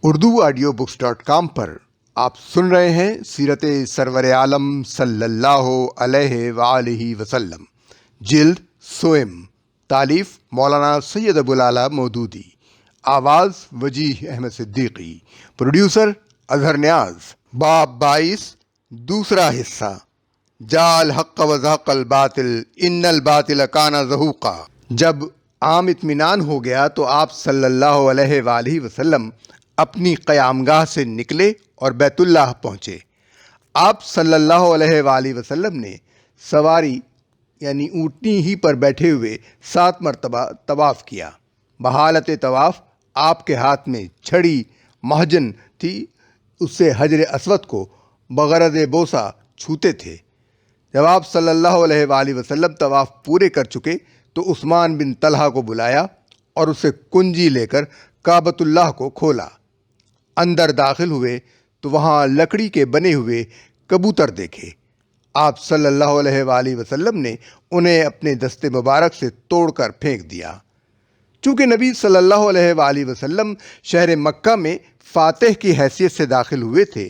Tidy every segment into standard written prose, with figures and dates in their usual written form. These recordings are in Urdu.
urduaudiobooks.com پر آپ سن رہے ہیں سیرت سرور عالم صلی اللہ علیہ وآلہ وسلم، جلد سوئم، تالیف مولانا سید ابوالعلا مودودی، آواز وجیح احمد صدیقی، پروڈیوسر اظہر نیاز۔ باب 22، دوسرا حصہ، جاء الحق وزهق الباطل ان الباطل کان زہوقا۔ جب عام اطمینان ہو گیا تو آپ صلی اللہ علیہ وآلہ وسلم اپنی قیام گاہ سے نکلے اور بیت اللہ پہنچے۔ آپ صلی اللہ علیہ وآلہ وسلم نے سواری یعنی اونٹنی ہی پر بیٹھے ہوئے 7 مرتبہ طواف کیا۔ بحالت طواف آپ کے ہاتھ میں چھڑی مہجن تھی، اس سے حجر اسود کو بغرض بوسہ چھوتے تھے۔ جب آپ صلی اللہ علیہ وآلہ وسلم طواف پورے کر چکے تو عثمان بن طلحہ کو بلایا اور اسے کنجی لے کر کعبۃ اللہ کو کھولا۔ اندر داخل ہوئے تو وہاں لکڑی کے بنے ہوئے کبوتر دیکھے۔ آپ صلی اللہ علیہ وآلہ وسلم نے انہیں اپنے دست مبارک سے توڑ کر پھینک دیا۔ چونکہ نبی صلی اللہ علیہ وآلہ وسلم شہر مکہ میں فاتح کی حیثیت سے داخل ہوئے تھے،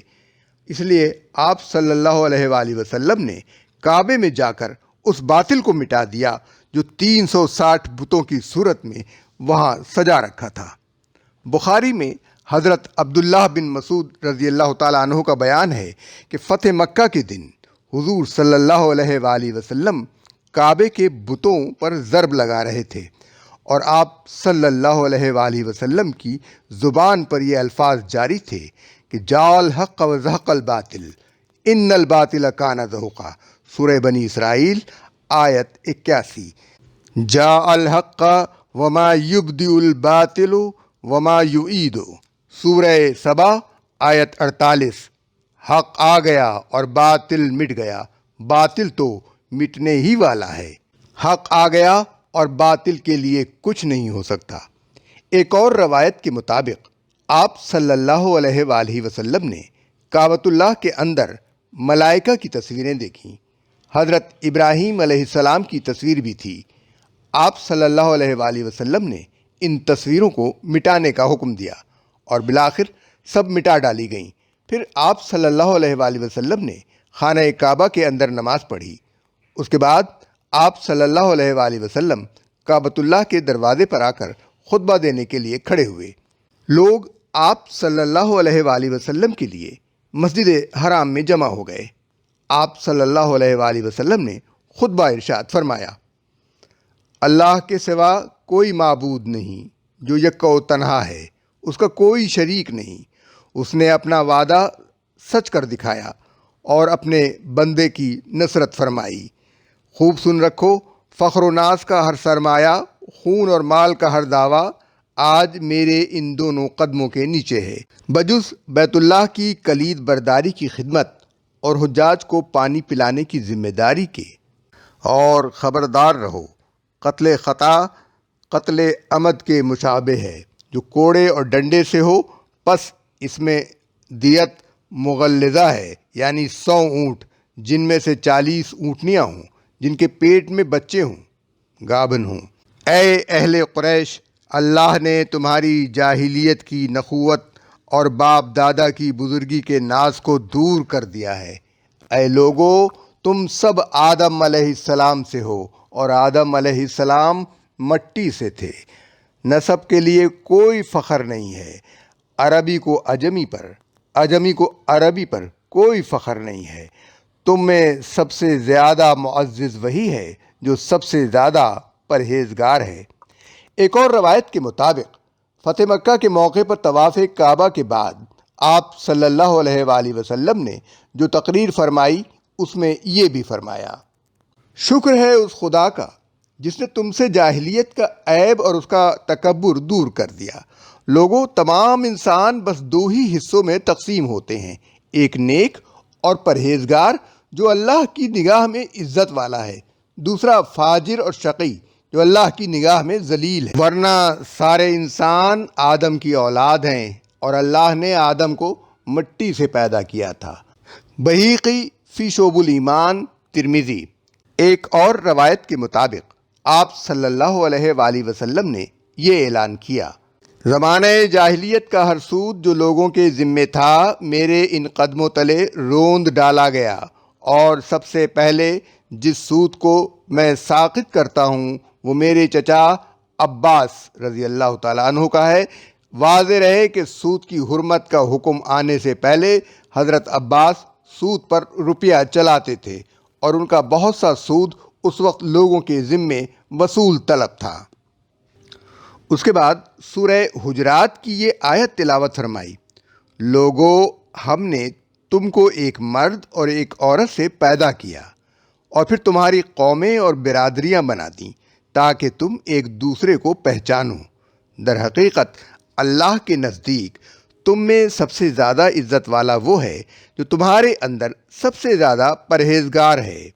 اس لیے آپ صلی اللہ علیہ وآلہ وسلم نے کعبے میں جا کر اس باطل کو مٹا دیا جو 360 بتوں کی صورت میں وہاں سجا رکھا تھا۔ بخاری میں حضرت عبداللہ بن مسعود رضی اللہ تعالیٰ عنہ کا بیان ہے کہ فتح مکہ کے دن حضور صلی اللہ علیہ وآلہ وسلم کعبے کے بتوں پر ضرب لگا رہے تھے اور آپ صلی اللہ علیہ وآلہ وسلم کی زبان پر یہ الفاظ جاری تھے کہ جاء الحق وزهق الباطل ان الباطل کان زہوقا، سورہ بنی اسرائیل آیت 81۔ جاء الحق وما یبدئ الباطل وما یعید، سورہ سبا آیت 48۔ حق آ گیا اور باطل مٹ گیا، باطل تو مٹنے ہی والا ہے۔ حق آ گیا اور باطل کے لیے کچھ نہیں ہو سکتا۔ ایک اور روایت کے مطابق آپ صلی اللہ علیہ وآلہ وسلم نے کعبۃ اللہ کے اندر ملائکہ کی تصویریں دیکھیں۔ حضرت ابراہیم علیہ السلام کی تصویر بھی تھی۔ آپ صلی اللہ علیہ وآلہ وسلم نے ان تصویروں کو مٹانے کا حکم دیا اور بالآخر سب مٹا ڈالی گئیں۔ پھر آپ صلی اللہ علیہ وآلہ وسلم نے خانہ کعبہ کے اندر نماز پڑھی۔ اس کے بعد آپ صلی اللہ علیہ وآلہ وسلم کعبۃ اللہ کے دروازے پر آ کر خطبہ دینے کے لیے کھڑے ہوئے۔ لوگ آپ صلی اللہ علیہ وآلہ وسلم کے لیے مسجد حرام میں جمع ہو گئے۔ آپ صلی اللہ علیہ وآلہ وسلم نے خطبہ ارشاد فرمایا: اللہ کے سوا کوئی معبود نہیں جو یکا و تنہا ہے، اس کا کوئی شریک نہیں۔ اس نے اپنا وعدہ سچ کر دکھایا اور اپنے بندے کی نصرت فرمائی۔ خوب سن رکھو، فخر و ناز کا ہر سرمایہ، خون اور مال کا ہر دعویٰ آج میرے ان دونوں قدموں کے نیچے ہے۔ بجز بیت اللہ کی کلید برداری کی خدمت اور حجاج کو پانی پلانے کی ذمہ داری کے، اور خبردار رہو، قتل خطا قتل عمد کے مشابہ ہے، جو کوڑے اور ڈنڈے سے ہو، پس اس میں دیت مغلظہ ہے، یعنی 100 اونٹ، جن میں سے 40 اونٹنیاں ہوں، جن کے پیٹ میں بچے ہوں، گابن ہوں۔ اے اہل قریش، اللہ نے تمہاری جاہلیت کی نخوت اور باپ دادا کی بزرگی کے ناز کو دور کر دیا ہے۔ اے لوگو، تم سب آدم علیہ السلام سے ہو اور آدم علیہ السلام مٹی سے تھے۔ نسب کے لیے کوئی فخر نہیں ہے۔ عربی کو اجمی پر، اجمی کو عربی پر کوئی فخر نہیں ہے۔ تم میں سب سے زیادہ معزز وہی ہے جو سب سے زیادہ پرہیزگار ہے۔ ایک اور روایت کے مطابق فتح مکہ کے موقع پر طواف کعبہ کے بعد آپ صلی اللہ علیہ وآلہ وسلم نے جو تقریر فرمائی، اس میں یہ بھی فرمایا: شکر ہے اس خدا کا جس نے تم سے جاہلیت کا عیب اور اس کا تکبر دور کر دیا۔ لوگوں، تمام انسان بس 2 ہی حصوں میں تقسیم ہوتے ہیں، ایک نیک اور پرہیزگار جو اللہ کی نگاہ میں عزت والا ہے، دوسرا فاجر اور شقی جو اللہ کی نگاہ میں ذلیل ہے۔ ورنہ سارے انسان آدم کی اولاد ہیں اور اللہ نے آدم کو مٹی سے پیدا کیا تھا۔ بہیقی فی شعب الایمان، ترمذی۔ ایک اور روایت کے مطابق آپ صلی اللہ علیہ وآلہ وسلم نے یہ اعلان کیا: زمانہ جاہلیت کا ہر سود جو لوگوں کے ذمے تھا میرے ان قدموں تلے روند ڈالا گیا، اور سب سے پہلے جس سود کو میں ساقط کرتا ہوں وہ میرے چچا عباس رضی اللہ تعالیٰ عنہ کا ہے۔ واضح رہے کہ سود کی حرمت کا حکم آنے سے پہلے حضرت عباس سود پر روپیہ چلاتے تھے، اور ان کا بہت سا سود اس وقت لوگوں کے ذمے وصول طلب تھا۔ اس کے بعد سورہ حجرات کی یہ آیت تلاوت فرمائی: لوگو، ہم نے تم کو ایک مرد اور ایک عورت سے پیدا کیا اور پھر تمہاری قومیں اور برادریاں بنا دیں تاکہ تم ایک دوسرے کو پہچانو۔ در حقیقت اللہ کے نزدیک تم میں سب سے زیادہ عزت والا وہ ہے جو تمہارے اندر سب سے زیادہ پرہیزگار ہے۔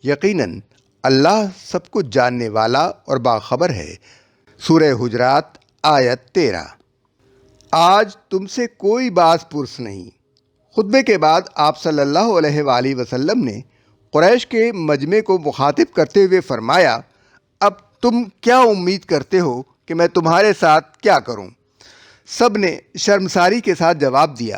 یقیناً اللہ سب کچھ جاننے والا اور باخبر ہے۔ سورہ حجرات آیت 13۔ آج تم سے کوئی باز پرس نہیں۔ خطبے کے بعد آپ صلی اللہ علیہ وآلہ وسلم نے قریش کے مجمع کو مخاطب کرتے ہوئے فرمایا: اب تم کیا امید کرتے ہو کہ میں تمہارے ساتھ کیا کروں؟ سب نے شرمساری کے ساتھ جواب دیا: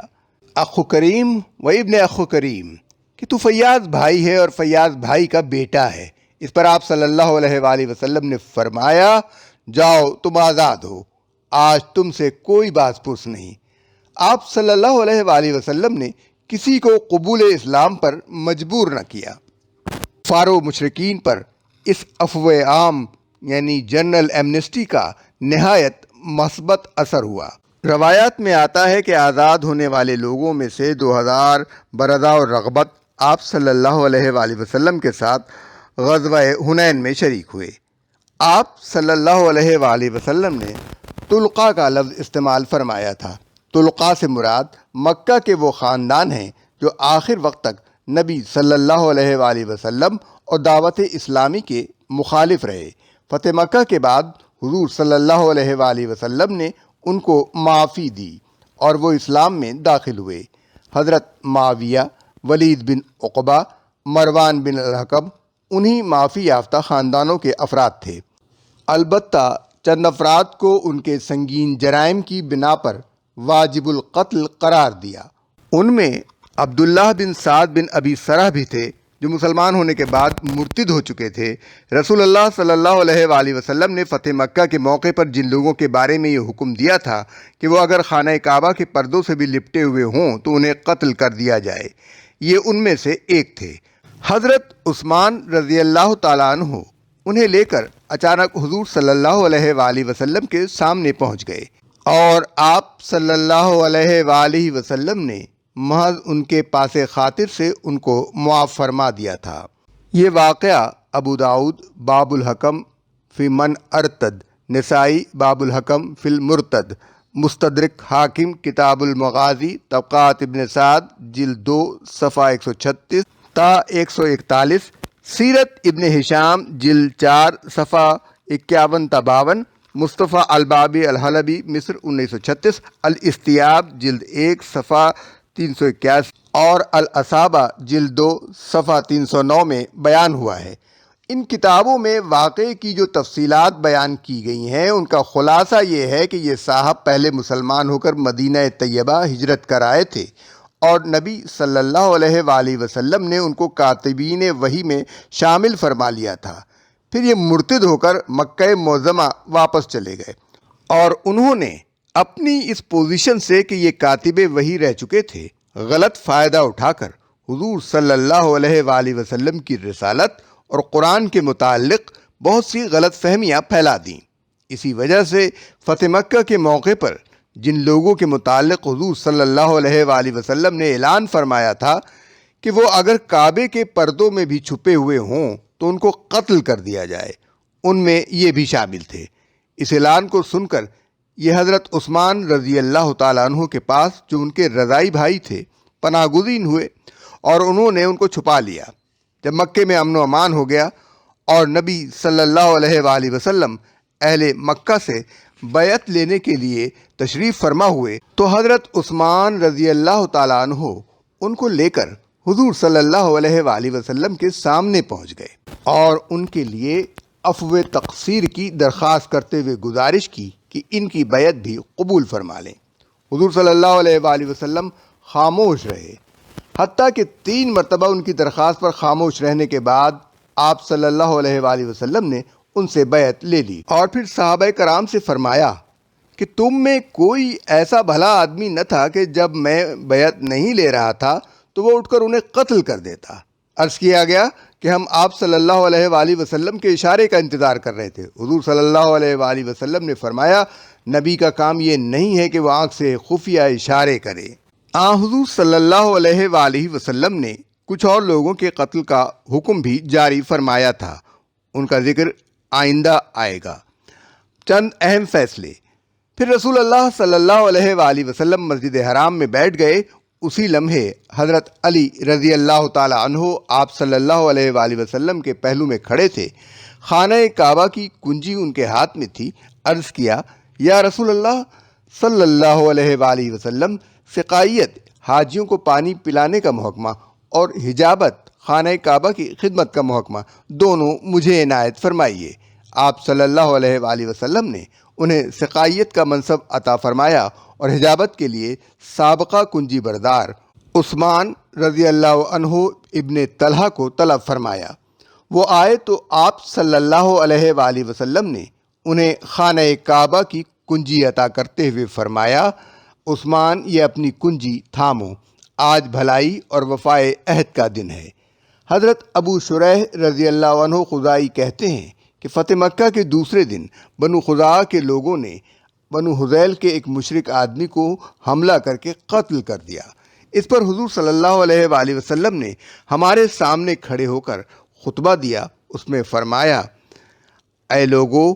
اخو کریم و ابن اخو کریم، کہ تو فیاض بھائی ہے اور فیاض بھائی کا بیٹا ہے۔ اس پر آپ صلی اللہ علیہ وآلہ وسلم نے فرمایا: جاؤ، تم آزاد ہو، آج تم سے کوئی باز پرس نہیں۔ آپ صلی اللہ علیہ وآلہ وسلم نے کسی کو قبول اسلام پر مجبور نہ کیا۔ فارو مشرکین پر اس عفو عام یعنی جنرل ایمنسٹی کا نہایت مثبت اثر ہوا۔ روایات میں آتا ہے کہ آزاد ہونے والے لوگوں میں سے 2000 برضا اور رغبت آپ صلی اللہ علیہ وآلہ وسلم کے ساتھ غزوہ حنین میں شریک ہوئے۔ آپ صلی اللہ علیہ وآلہ وسلم نے طلقاء کا لفظ استعمال فرمایا تھا۔ طلقاء سے مراد مکہ کے وہ خاندان ہیں جو آخر وقت تک نبی صلی اللہ علیہ وآلہ وسلم اور دعوت اسلامی کے مخالف رہے۔ فتح مکہ کے بعد حضور صلی اللہ علیہ وآلہ وسلم نے ان کو معافی دی اور وہ اسلام میں داخل ہوئے۔ حضرت معاویہ، ولید بن عقبہ، مروان بن الحکم انہی معافی یافتہ خاندانوں کے افراد تھے۔ البتہ چند افراد کو ان کے سنگین جرائم کی بنا پر واجب القتل قرار دیا۔ ان میں عبداللہ بن سعد بن ابی سرح بھی تھے جو مسلمان ہونے کے بعد مرتد ہو چکے تھے۔ رسول اللہ صلی اللہ علیہ وآلہ وسلم نے فتح مکہ کے موقع پر جن لوگوں کے بارے میں یہ حکم دیا تھا کہ وہ اگر خانہ کعبہ کے پردوں سے بھی لپٹے ہوئے ہوں تو انہیں قتل کر دیا جائے، یہ ان میں سے ایک تھے۔ حضرت عثمان رضی اللہ تعالیٰ عنہ انہیں لے کر اچانک حضور صلی اللہ علیہ وآلہ وسلم کے سامنے پہنچ گئے، اور آپ صلی اللہ علیہ وآلہ وسلم نے محض ان کے پاس خاطر سے ان کو معاف فرما دیا تھا۔ یہ واقعہ ابو داؤد باب الحکم فی من ارتد، نسائی باب الحکم فی المرتد، مستدرک حاکم کتاب المغازی، طبقات ابن سعد جلد 2 صفحہ 136 تا 141، سیرت ابن ہشام جلد 4 صفحہ 51 تا 52، مصطفیٰ البابی الحلبی مصر 1936، الاستیاب جلد 1 صفحہ 381 اور الاصابہ جلد 2 صفحہ 309 میں بیان ہوا ہے۔ ان کتابوں میں واقعے کی جو تفصیلات بیان کی گئی ہیں ان کا خلاصہ یہ ہے کہ یہ صاحب پہلے مسلمان ہو کر مدینہ طیبہ ہجرت کر آئے تھے، اور نبی صلی اللہ علیہ وآلہ وسلم نے ان کو کاتبین وحی میں شامل فرما لیا تھا۔ پھر یہ مرتد ہو کر مکہ معظمہ واپس چلے گئے، اور انہوں نے اپنی اس پوزیشن سے کہ یہ کاتب وحی رہ چکے تھے غلط فائدہ اٹھا کر حضور صلی اللہ علیہ وآلہ وسلم کی رسالت اور قرآن کے متعلق بہت سی غلط فہمیاں پھیلا دیں۔ اسی وجہ سے فتح مکہ کے موقع پر جن لوگوں کے متعلق حضور صلی اللہ علیہ وآلہ وسلم نے اعلان فرمایا تھا کہ وہ اگر کعبے کے پردوں میں بھی چھپے ہوئے ہوں تو ان کو قتل کر دیا جائے، ان میں یہ بھی شامل تھے۔ اس اعلان کو سن کر یہ حضرت عثمان رضی اللہ تعالیٰ عنہ کے پاس جو ان کے رضائی بھائی تھے پناہ گزین ہوئے، اور انہوں نے ان کو چھپا لیا۔ جب مکے میں امن و امان ہو گیا اور نبی صلی اللہ علیہ وآلہ وسلم اہل مکہ سے بیعت لینے کے لیے تشریف فرما ہوئے تو حضرت عثمان رضی اللہ تعالیٰ عنہ ان کو لے کر حضور صلی اللہ علیہ وآلہ وسلم کے سامنے پہنچ گئے اور ان کے لیے عفو تقصیر کی درخواست کرتے ہوئے گزارش کی کہ ان کی بیعت بھی قبول فرما لیں۔ حضور صلی اللہ علیہ وآلہ وسلم خاموش رہے، حتیٰ کہ 3 مرتبہ ان کی درخواست پر خاموش رہنے کے بعد آپ صلی اللہ علیہ وآلہ وسلم نے ان سے بیعت لے لی، اور پھر صحابہ کرام سے فرمایا کہ تم میں کوئی ایسا بھلا آدمی نہ تھا کہ جب میں بیعت نہیں لے رہا تھا تو وہ اٹھ کر انہیں قتل کر دیتا۔ عرض کیا گیا کہ ہم آپ صلی اللہ علیہ وآلہ وسلم کے اشارے کا انتظار کر رہے تھے۔ حضور صلی اللہ علیہ وآلہ وسلم نے فرمایا، نبی کا کام یہ نہیں ہے کہ وہ آنکھ سے خفیہ اشارے کرے۔ حضور صلی اللہ علیہ وآلہ وسلم نے کچھ اور لوگوں کے قتل کا حکم بھی جاری فرمایا تھا، ان کا ذکر آئندہ آئے گا۔ چند اہم فیصلے۔ پھر رسول اللہ صلی اللہ علیہ وآلہ وسلم مسجد حرام میں بیٹھ گئے۔ اسی لمحے حضرت علی رضی اللہ تعالی عنہ آپ صلی اللہ علیہ وآلہ وسلم کے پہلو میں کھڑے تھے۔ خانہ کعبہ کی کنجی ان کے ہاتھ میں تھی۔ عرض کیا، یا رسول اللہ صلی اللہ علیہ وآلہ وسلم، سقائیت حاجیوں کو پانی پلانے کا محکمہ اور حجابت خانہ کعبہ کی خدمت کا محکمہ دونوں مجھے عنایت فرمائیے۔ آپ صلی اللہ علیہ وآلہ وسلم نے انہیں سقائیت کا منصب عطا فرمایا اور حجابت کے لیے سابقہ کنجی بردار عثمان رضی اللہ عنہ ابن طلحہ کو طلب فرمایا۔ وہ آئے تو آپ صلی اللہ علیہ وآلہ وسلم نے انہیں خانہ کعبہ کی کنجی عطا کرتے ہوئے فرمایا، عثمان یہ اپنی کنجی تھامو، آج بھلائی اور وفائے عہد کا دن ہے۔ حضرت ابو شریح رضی اللہ عنہ خزاعی کہتے ہیں کہ فتح مکہ کے دوسرے دن بنو خزاعہ کے لوگوں نے بنو حذیل کے ایک مشرک آدمی کو حملہ کر کے قتل کر دیا۔ اس پر حضور صلی اللہ علیہ وآلہ وسلم نے ہمارے سامنے کھڑے ہو کر خطبہ دیا۔ اس میں فرمایا، اے لوگو،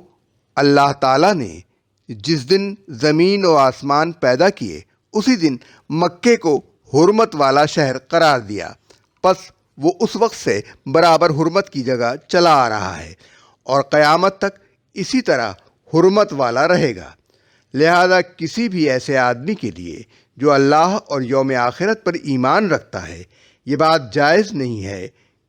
اللہ تعالیٰ نے جس دن زمین و آسمان پیدا کیے اسی دن مکے کو حرمت والا شہر قرار دیا، پس وہ اس وقت سے برابر حرمت کی جگہ چلا آ رہا ہے اور قیامت تک اسی طرح حرمت والا رہے گا۔ لہذا کسی بھی ایسے آدمی کے لیے جو اللہ اور یوم آخرت پر ایمان رکھتا ہے، یہ بات جائز نہیں ہے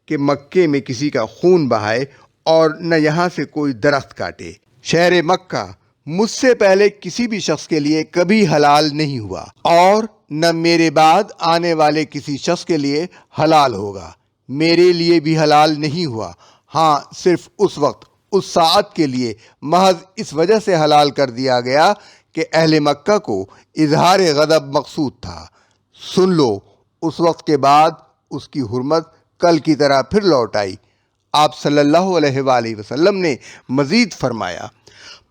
کہ مکے میں کسی کا خون بہائے اور نہ یہاں سے کوئی درخت کاٹے۔ شہر مکہ مجھ سے پہلے کسی بھی شخص کے لیے کبھی حلال نہیں ہوا اور نہ میرے بعد آنے والے کسی شخص کے لیے حلال ہوگا۔ میرے لیے بھی حلال نہیں ہوا، ہاں صرف اس وقت، اس ساعت کے لیے محض اس وجہ سے حلال کر دیا گیا کہ اہل مکہ کو اظہار غضب مقصود تھا۔ سن لو، اس وقت کے بعد اس کی حرمت کل کی طرح پھر لوٹ آئی۔ آپ صلی اللہ علیہ وآلہ وسلم نے مزید فرمایا،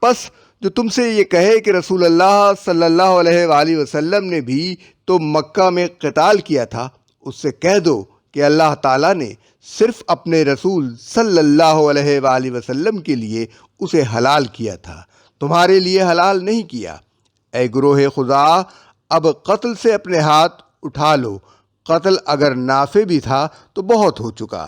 پس جو تم سے یہ کہے کہ رسول اللہ صلی اللہ علیہ وآلہ وسلم نے بھی تو مکہ میں قتال کیا تھا، اس سے کہہ دو کہ اللہ تعالیٰ نے صرف اپنے رسول صلی اللہ علیہ وآلہ وسلم کے لیے اسے حلال کیا تھا، تمہارے لیے حلال نہیں کیا۔ اے گروہ خزاعہ، اب قتل سے اپنے ہاتھ اٹھا لو، قتل اگر نافع بھی تھا تو بہت ہو چکا۔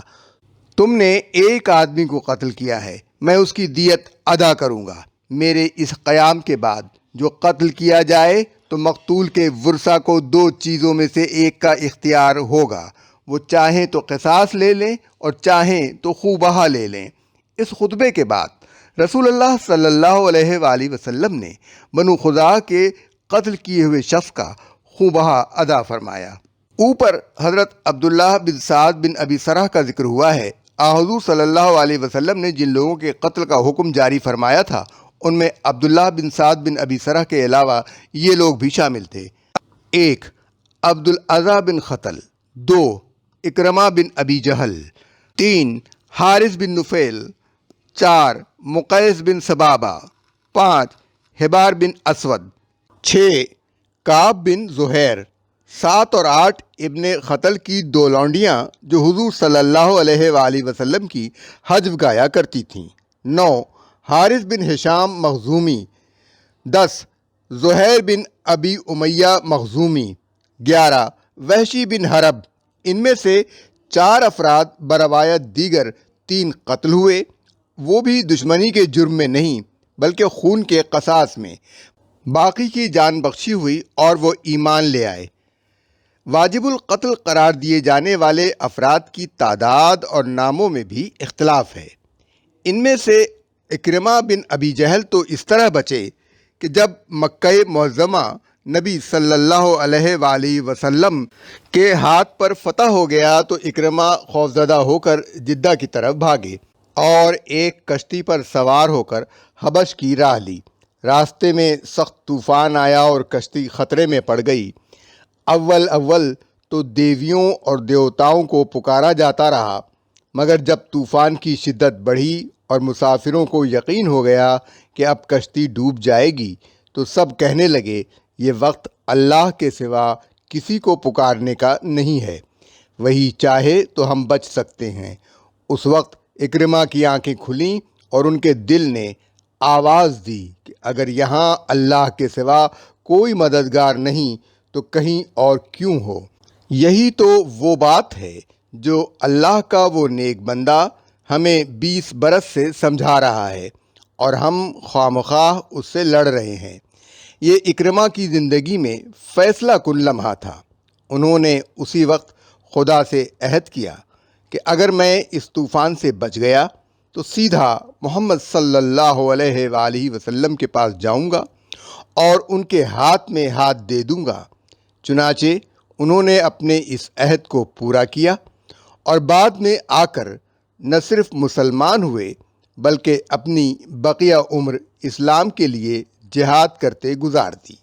تم نے ایک آدمی کو قتل کیا ہے، میں اس کی دیت ادا کروں گا۔ میرے اس قیام کے بعد جو قتل کیا جائے تو مقتول کے ورثہ کو 2 چیزوں میں سے ایک کا اختیار ہوگا، وہ چاہیں تو قصاص لے لیں اور چاہیں تو خوں بہا لے لیں۔ اس خطبے کے بعد رسول اللہ صلی اللہ علیہ وآلہ وسلم نے بنو خزاعہ کے قتل کیے ہوئے شخص کا خوں بہا ادا فرمایا۔ اوپر حضرت عبداللہ بن سعد بن ابی سرح کا ذکر ہوا ہے۔ حضور صلی اللہ علیہ وسلم نے جن لوگوں کے قتل کا حکم جاری فرمایا تھا ان میں عبداللہ بن سعد بن ابی سرح کے علاوہ یہ لوگ بھی شامل تھے: 1 عبد الاعضیٰ بن خطل، 2 اکرمہ بن ابی جہل، 3 حارث بن نفیل، 4 مقیس بن سبابہ، 5 حبار بن اسود، 6 کعب بن زہیر، 7 اور 8 ابن خطل کی 2 لونڈیاں جو حضور صلی اللہ علیہ وآلہ وسلم کی حجب گایا کرتی تھیں، 9 حارث بن ہشام مخزومی، 10 زہیر بن ابی امیہ مخزومی، 11 وحشی بن حرب۔ ان میں سے 4 افراد بروایت دیگر 3 قتل ہوئے، وہ بھی دشمنی کے جرم میں نہیں بلکہ خون کے قصاص میں، باقی کی جان بخشی ہوئی اور وہ ایمان لے آئے۔ واجب القتل قرار دیے جانے والے افراد کی تعداد اور ناموں میں بھی اختلاف ہے۔ ان میں سے اکرمہ بن ابی جہل تو اس طرح بچے کہ جب مکہ معظمہ نبی صلی اللہ علیہ وآلہ وسلم کے ہاتھ پر فتح ہو گیا تو اکرمہ خوفزدہ ہو کر جدہ کی طرف بھاگے اور ایک کشتی پر سوار ہو کر حبش کی راہ لی۔ راستے میں سخت طوفان آیا اور کشتی خطرے میں پڑ گئی۔ اول تو دیویوں اور دیوتاؤں کو پکارا جاتا رہا، مگر جب طوفان کی شدت بڑھی اور مسافروں کو یقین ہو گیا کہ اب کشتی ڈوب جائے گی تو سب کہنے لگے یہ وقت اللہ کے سوا کسی کو پکارنے کا نہیں ہے، وہی چاہے تو ہم بچ سکتے ہیں۔ اس وقت اکرمہ کی آنکھیں کھلیں اور ان کے دل نے آواز دی کہ اگر یہاں اللہ کے سوا کوئی مددگار نہیں تو کہیں اور کیوں ہو۔ یہی تو وہ بات ہے جو اللہ کا وہ نیک بندہ ہمیں 20 برس سے سمجھا رہا ہے اور ہم خواہ اس سے لڑ رہے ہیں۔ یہ اکرمہ کی زندگی میں فیصلہ کن لمحہ تھا۔ انہوں نے اسی وقت خدا سے عہد کیا کہ اگر میں اس طوفان سے بچ گیا تو سیدھا محمد صلی اللہ علیہ وآلہ وسلم کے پاس جاؤں گا اور ان کے ہاتھ میں ہاتھ دے دوں گا۔ چنانچہ انہوں نے اپنے اس عہد کو پورا کیا اور بعد میں آ کر نہ صرف مسلمان ہوئے بلکہ اپنی بقیہ عمر اسلام کے لیے جہاد کرتے گزار دی۔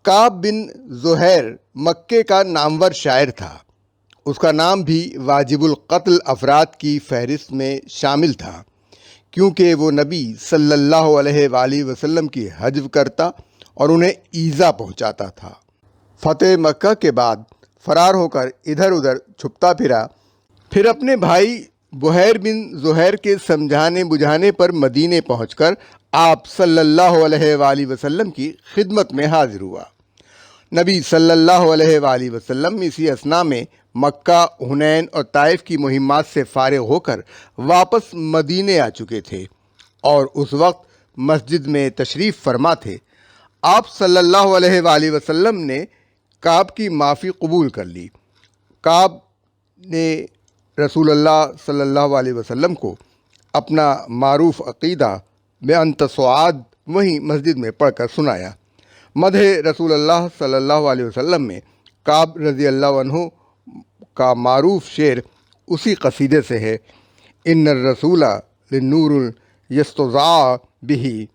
کعب بن زہیر مکے کا نامور شاعر تھا۔ اس کا نام بھی واجب القتل افراد کی فہرست میں شامل تھا، کیونکہ وہ نبی صلی اللہ علیہ وآلہ وسلم کی حجب کرتا اور انہیں ایذا پہنچاتا تھا۔ فتح مکہ کے بعد فرار ہو کر ادھر ادھر چھپتا پھرا، پھر اپنے بھائی بحیر بن زہیر کے سمجھانے بجھانے پر مدینے پہنچ کر آپ صلی اللہ علیہ وآلہ وسلم کی خدمت میں حاضر ہوا۔ نبی صلی اللہ علیہ وآلہ وسلم اسی اثناء میں مکہ، حنین اور طائف کی مہمات سے فارغ ہو کر واپس مدینے آ چکے تھے اور اس وقت مسجد میں تشریف فرما تھے۔ آپ صلی اللہ علیہ وآلہ وسلم نے کعب کی معافی قبول کر لی۔ کعب نے رسول اللہ صلی اللہ علیہ وسلم کو اپنا معروف عقیدہ بأنت سعاد وہیں مسجد میں پڑھ کر سنایا۔ مدح رسول اللہ صلی اللہ علیہ وسلم میں کعب رضی اللہ عنہ کا معروف شعر اسی قصیدے سے ہے: ان الرسول للنور یستضاء به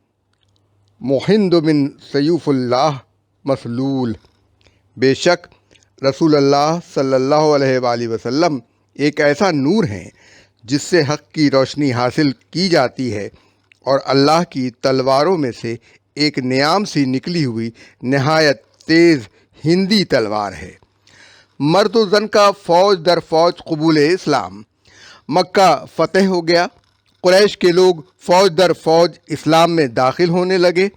محند من سیوف اللہ مسلول۔ بے شک رسول اللہ صلی اللہ علیہ وآلہ وسلم ایک ایسا نور ہیں جس سے حق کی روشنی حاصل کی جاتی ہے اور اللہ کی تلواروں میں سے ایک نیام سی نکلی ہوئی نہایت تیز ہندی تلوار ہے۔ مرد و زن کا فوج در فوج قبول اسلام۔ مکہ فتح ہو گیا، قریش کے لوگ فوج در فوج اسلام میں داخل ہونے لگے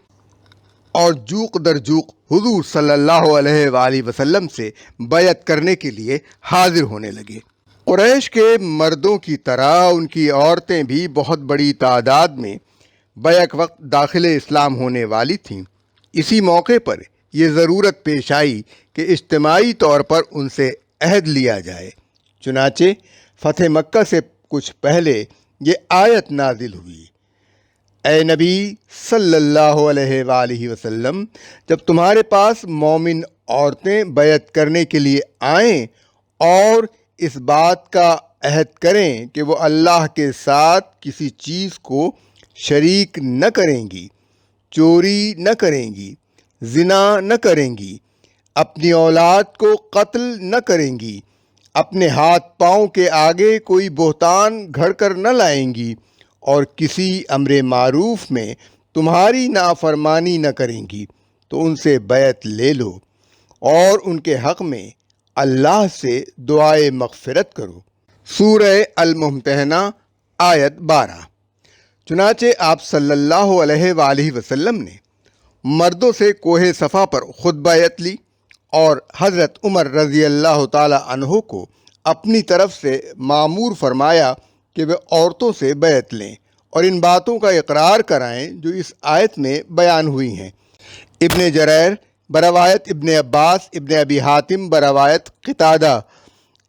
اور جوق در جوق حضور صلی اللہ علیہ وآلہ وسلم سے بیعت کرنے کے لیے حاضر ہونے لگے۔ قریش کے مردوں کی طرح ان کی عورتیں بھی بہت بڑی تعداد میں بیک وقت داخل اسلام ہونے والی تھیں۔ اسی موقع پر یہ ضرورت پیش آئی کہ اجتماعی طور پر ان سے عہد لیا جائے۔ چنانچہ فتح مکہ سے کچھ پہلے یہ آیت نازل ہوئی: اے نبی صلی اللہ علیہ وآلہ وسلم، جب تمہارے پاس مومن عورتیں بیعت کرنے کے لیے آئیں اور اس بات کا عہد کریں کہ وہ اللہ کے ساتھ کسی چیز کو شریک نہ کریں گی، چوری نہ کریں گی، زنا نہ کریں گی، اپنی اولاد کو قتل نہ کریں گی، اپنے ہاتھ پاؤں کے آگے کوئی بہتان گھڑ کر نہ لائیں گی اور کسی امر معروف میں تمہاری نافرمانی نہ کریں گی، تو ان سے بیعت لے لو اور ان کے حق میں اللہ سے دعائے مغفرت کرو۔ سورہ الممتحنہ آیت 12۔ چنانچہ آپ صلی اللہ علیہ وآلہ وسلم نے مردوں سے کوہ صفا پر خود بیعت لی اور حضرت عمر رضی اللہ تعالی عنہ کو اپنی طرف سے مامور فرمایا کہ وہ عورتوں سے بیعت لیں اور ان باتوں کا اقرار کرائیں جو اس آیت میں بیان ہوئی ہیں۔ ابن جریر بروایت ابن عباس، ابن ابی حاتم بروایت قتادہ،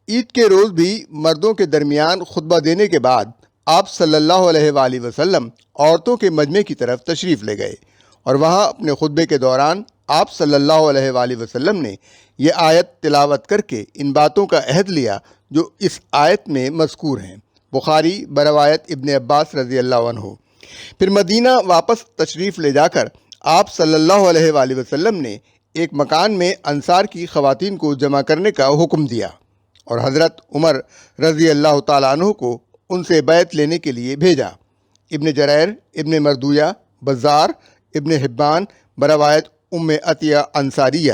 عید کے روز بھی مردوں کے درمیان خطبہ دینے کے بعد آپ صلی اللہ علیہ وآلہ وسلم عورتوں کے مجمع کی طرف تشریف لے گئے اور وہاں اپنے خطبے کے دوران آپ صلی اللہ علیہ وآلہ وسلم نے یہ آیت تلاوت کر کے ان باتوں کا عہد لیا جو اس آیت میں مذکور ہیں۔ بخاری بروایت ابن عباس رضی اللہ عنہ۔ پھر مدینہ واپس تشریف لے جا کر آپ صلی اللہ علیہ وآلہ وسلم نے ایک مکان میں انصار کی خواتین کو جمع کرنے کا حکم دیا اور حضرت عمر رضی اللہ تعالیٰ عنہ کو ان سے بیعت لینے کے لیے بھیجا۔ ابن جریر، ابن مردویہ، بزار، ابن حبان بروایت ام عطیہ انصاریہ۔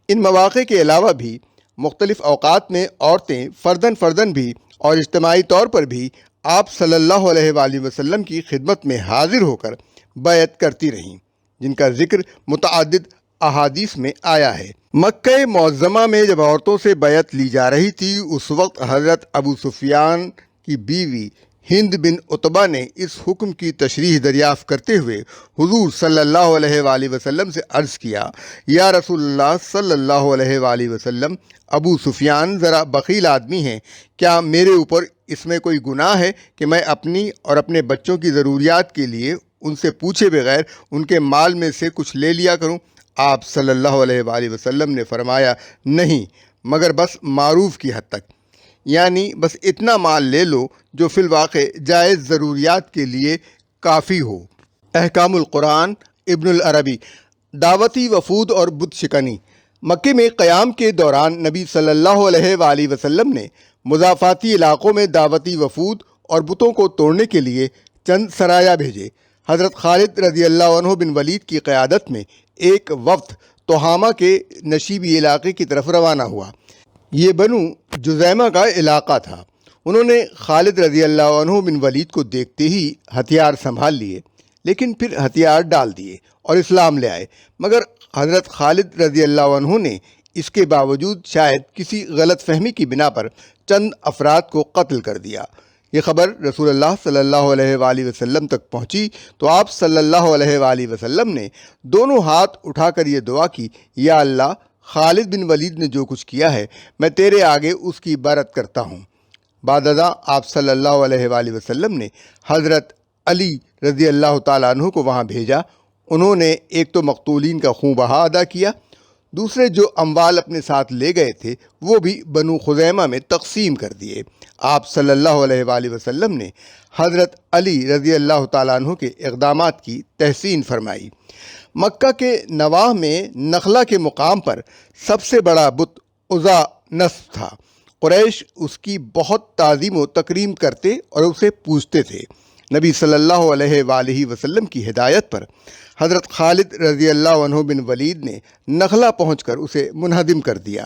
ان مواقع کے علاوہ بھی مختلف اوقات میں عورتیں فرداً بھی اور اجتماعی طور پر بھی آپ صلی اللہ علیہ وآلہ وسلم کی خدمت میں حاضر ہو کر بیعت کرتی رہیں، جن کا ذکر متعدد احادیث میں آیا ہے۔ مکہ معظمہ میں جب عورتوں سے بیعت لی جا رہی تھی، اس وقت حضرت ابو سفیان کی بیوی ہند بن عتبہ نے اس حکم کی تشریح دریافت کرتے ہوئے حضور صلی اللہ علیہ وآلہ وسلم سے عرض کیا، یا رسول اللہ صلی اللہ علیہ وآلہ وسلم، ابو سفیان ذرا بخیل آدمی ہیں، کیا میرے اوپر اس میں کوئی گناہ ہے کہ میں اپنی اور اپنے بچوں کی ضروریات کے لیے ان سے پوچھے بغیر ان کے مال میں سے کچھ لے لیا کروں؟ آپ صلی اللہ علیہ وآلہ وسلم نے فرمایا، نہیں، مگر بس معروف کی حد تک، یعنی بس اتنا مال لے لو جو فی الواقع جائز ضروریات کے لیے کافی ہو۔ احکام القرآن ابن العربی۔ دعوتی وفود اور بت شکنی۔ مکہ میں قیام کے دوران نبی صلی اللہ علیہ وآلہ وسلم نے مضافاتی علاقوں میں دعوتی وفود اور بتوں کو توڑنے کے لیے چند سرایا بھیجے۔ حضرت خالد رضی اللہ عنہ بن ولید کی قیادت میں ایک وفد تہامہ کے نشیبی علاقے کی طرف روانہ ہوا۔ یہ بنو جذیمہ کا علاقہ تھا۔ انہوں نے خالد رضی اللہ عنہ بن ولید کو دیکھتے ہی ہتھیار سنبھال لیے، لیکن پھر ہتھیار ڈال دیے اور اسلام لے آئے، مگر حضرت خالد رضی اللہ عنہ نے اس کے باوجود شاید کسی غلط فہمی کی بنا پر چند افراد کو قتل کر دیا۔ یہ خبر رسول اللہ صلی اللہ علیہ وآلہ وسلم تک پہنچی تو آپ صلی اللہ علیہ وآلہ وسلم نے دونوں ہاتھ اٹھا کر یہ دعا کی، یا اللہ، خالد بن ولید نے جو کچھ کیا ہے میں تیرے آگے اس کی برأت کرتا ہوں۔ بعد ازاں آپ صلی اللہ علیہ وآلہ وسلم نے حضرت علی رضی اللہ تعالیٰ عنہ کو وہاں بھیجا۔ انہوں نے ایک تو مقتولین کا خون بہا ادا کیا، دوسرے جو اموال اپنے ساتھ لے گئے تھے وہ بھی بنو خزیمہ میں تقسیم کر دیے۔ آپ صلی اللہ علیہ وآلہ وسلم نے حضرت علی رضی اللہ تعالیٰ عنہ کے اقدامات کی تحسین فرمائی۔ مکہ کے نواح میں نخلا کے مقام پر سب سے بڑا بت عزا نصب تھا۔ قریش اس کی بہت تعظیم و تکریم کرتے اور اسے پوجتے تھے۔ نبی صلی اللہ علیہ وآلہ وسلم کی ہدایت پر حضرت خالد رضی اللہ عنہ بن ولید نے نخلا پہنچ کر اسے منہدم کر دیا۔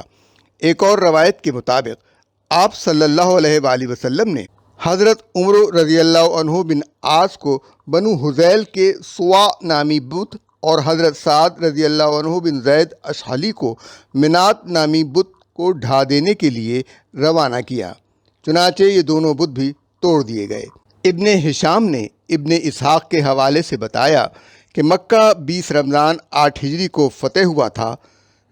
ایک اور روایت کے مطابق آپ صلی اللہ علیہ وآلہ وسلم نے حضرت عمر رضی اللہ عنہ بن عاص کو بنو حذیل کے سوا نامی بت اور حضرت سعد رضی اللہ عنہ بن زید اشحلی کو منات نامی بت کو ڈھا دینے کے لیے روانہ کیا، چنانچہ یہ دونوں بت بھی توڑ دیے گئے۔ ابن ہشام نے ابن اسحاق کے حوالے سے بتایا کہ مکہ 20 رمضان 8 ہجری کو فتح ہوا تھا۔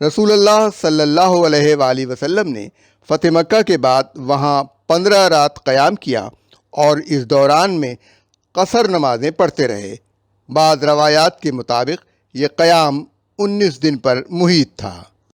رسول اللہ صلی اللہ علیہ وآلہ وسلم نے فتح مکہ کے بعد وہاں 15 رات قیام کیا اور اس دوران میں قصر نمازیں پڑھتے رہے۔ بعض روایات کے مطابق یہ قیام 19 دن پر محیط تھا۔